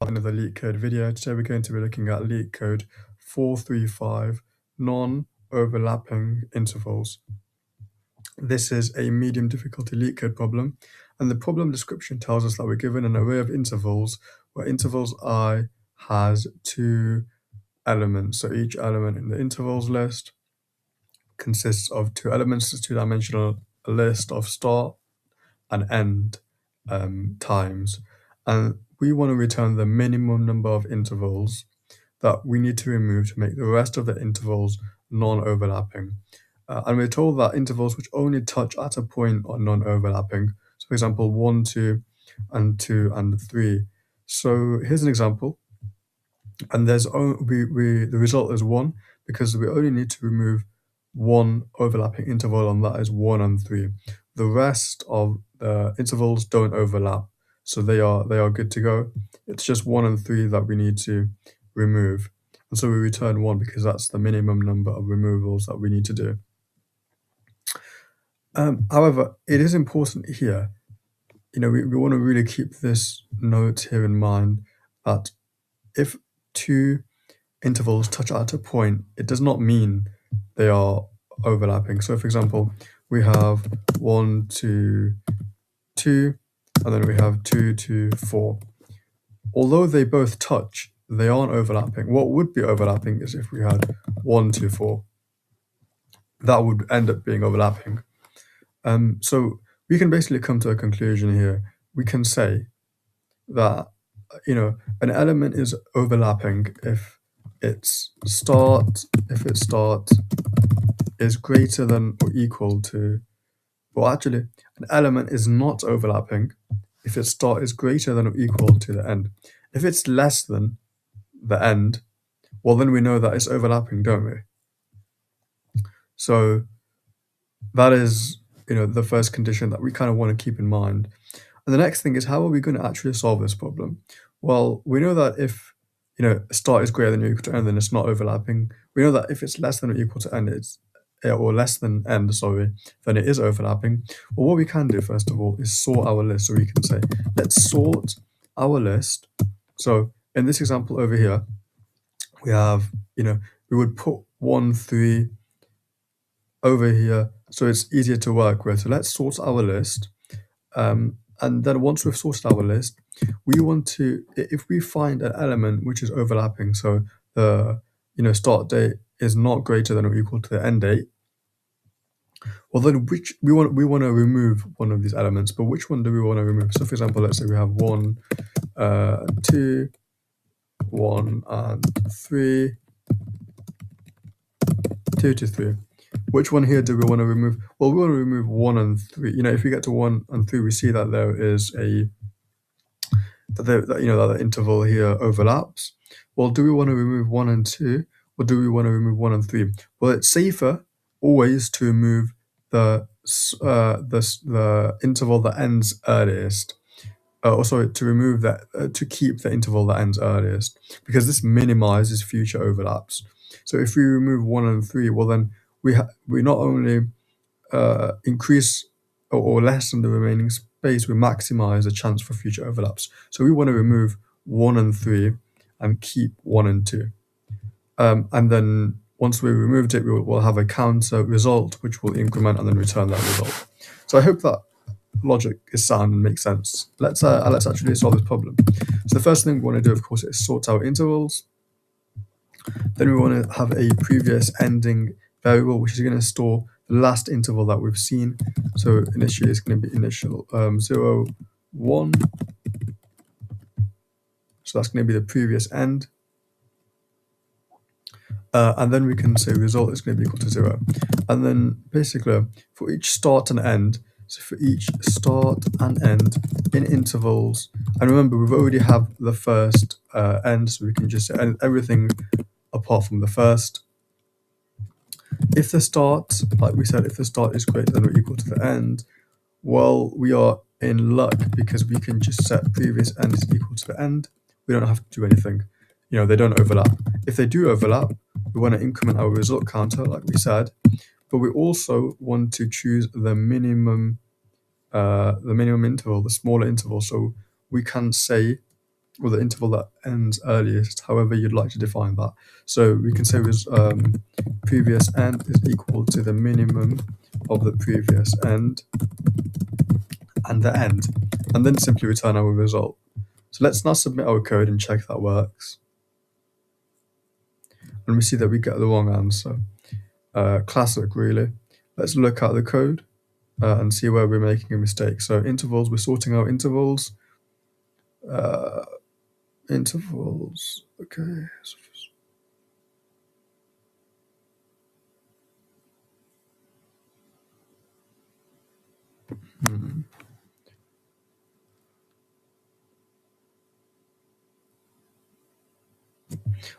Another Leetcode video. Today we're going to be looking at Leetcode 435 non-overlapping intervals. This is a medium difficulty Leetcode problem, and the problem description tells us that we're given an array of intervals where intervals I has two elements. So each element in the intervals list consists of two elements. It's a two-dimensional list of start and end times, and we want to return the minimum number of intervals that we need to remove to make the rest of the intervals non-overlapping. And we're told that intervals which only touch at a point are non-overlapping. So for example, 1, 2, and 2, and 3. So here's an example, and the result is 1 because we only need to remove one overlapping interval, and that is 1 and 3. The rest of the intervals don't overlap, so they are good to go. It's just 1 and 3 that we need to remove, and so we return 1 because that's the minimum number of removals that we need to do. However, it is important here, we want to really keep this note here in mind, that if two intervals touch at a point, it does not mean they are overlapping. So for example, we have 1, 2, 2, and then we have 2, 2, 4. Although they both touch, they aren't overlapping. What would be overlapping is if we had 1, 2, 4. That would end up being overlapping. So we can basically come to a conclusion here. We can say that an element is overlapping if its start is greater than or equal to, well, actually, an element is not overlapping if its start is greater than or equal to the end. If it's less than the end, well, then we know that it's overlapping, don't we? So that is, the first condition that we kind of want to keep in mind. And the next thing is, how are we going to actually solve this problem? Well, we know that if, start is greater than or equal to end, then it's not overlapping. We know that if it's less than or equal to end, or less than end, sorry, then it is overlapping. Well, what we can do, first of all, is sort our list. So we can say, let's sort our list. So in this example over here, we have, we would put 1, 3 over here, so it's easier to work with. So let's sort our list. And then once we've sorted our list, we want to, if we find an element which is overlapping, so the start date is not greater than or equal to the end date, well then we want to remove one of these elements, but which one do we want to remove? So for example, let's say we have 1, 2, 1 and 3, 2 to 3. Which one here do we want to remove? Well, we want to remove 1 and 3. If we get to 1 and 3, we see that there is that the interval here overlaps. Well, do we want to remove 1 and 2, or do we want to remove 1 and 3? Well, it's safer always to remove the interval that ends earliest. To remove that, to keep the interval that ends earliest, because this minimizes future overlaps. So if we remove 1 and 3, well then we not only increase or lessen the remaining space, we maximize the chance for future overlaps. So we want to remove 1 and 3 and keep 1 and 2. And then once we removed it, we'll have a counter result which will increment and then return that result. So I hope that logic is sound and makes sense. Let's actually solve this problem. So the first thing we want to do, of course, is sort our intervals. Then we want to have a previous ending variable, which is going to store the last interval that we've seen. So initially it's going to be initial 0, 1. So that's going to be the previous end. And then we can say result is going to be equal to 0. And then basically for each start and end, so for each start and end in intervals, and remember we've already have the first end, so we can just end everything apart from the first. If the start, like we said, if the start is greater than or equal to the end, well, we are in luck because we can just set previous end is equal to the end. We don't have to do anything. They don't overlap. If they do overlap, we want to increment our result counter, like we said, but we also want to choose the minimum interval, the smaller interval. So we can say or the interval that ends earliest, however you'd like to define that. So we can say was previous end is equal to the minimum of the previous end and the end, and then simply return our result. So let's now submit our code and check that works. And we see that we get the wrong answer. Classic, really. Let's look at the code and see where we're making a mistake. So intervals, we're sorting out intervals. Intervals, okay.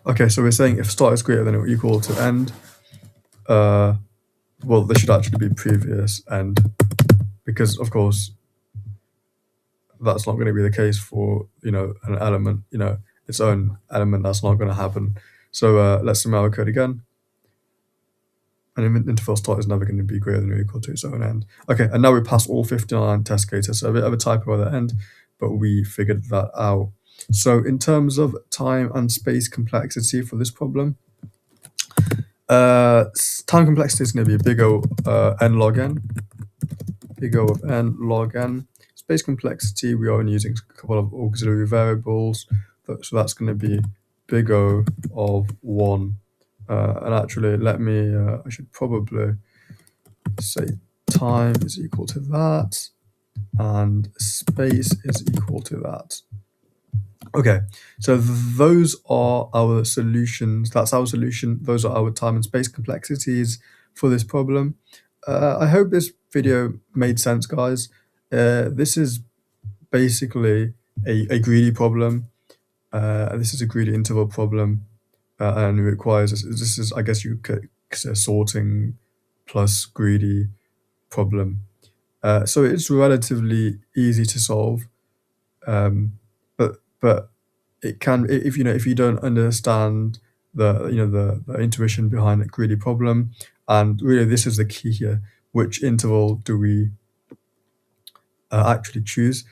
Okay, so we're saying if start is greater than or equal to end, well, this should actually be previous end, because of course that's not going to be the case for, an element, its own element. That's not going to happen. So let's submit our code again. And interval start is never going to be greater than or equal to its own end. Okay, and now we pass all 59 test cases. So a bit of a typo at the end, but we figured that out. So in terms of time and space complexity for this problem, time complexity is going to be big O n log n, big O of n log n. Space complexity, we are only using a couple of auxiliary variables, so that's going to be big O of 1. And actually, I should probably say time is equal to that, and space is equal to that. Okay, so those are our solutions. That's our solution. Those are our time and space complexities for this problem. I hope this video made sense, guys. This is basically a greedy problem. This is a greedy interval problem, and it requires, this is, I guess you could say, sorting plus greedy problem. So it's relatively easy to solve, but it can, if you don't understand the intuition behind a greedy problem, and really this is the key here: which interval do we actually choose?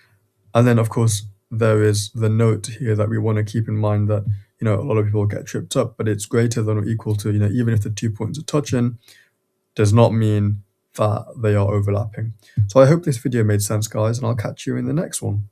And then of course there is the note here that we want to keep in mind, that a lot of people get tripped up, but it's greater than or equal to, even if the 2 points are touching, does not mean that they are overlapping. So I hope this video made sense, guys, and I'll catch you in the next one.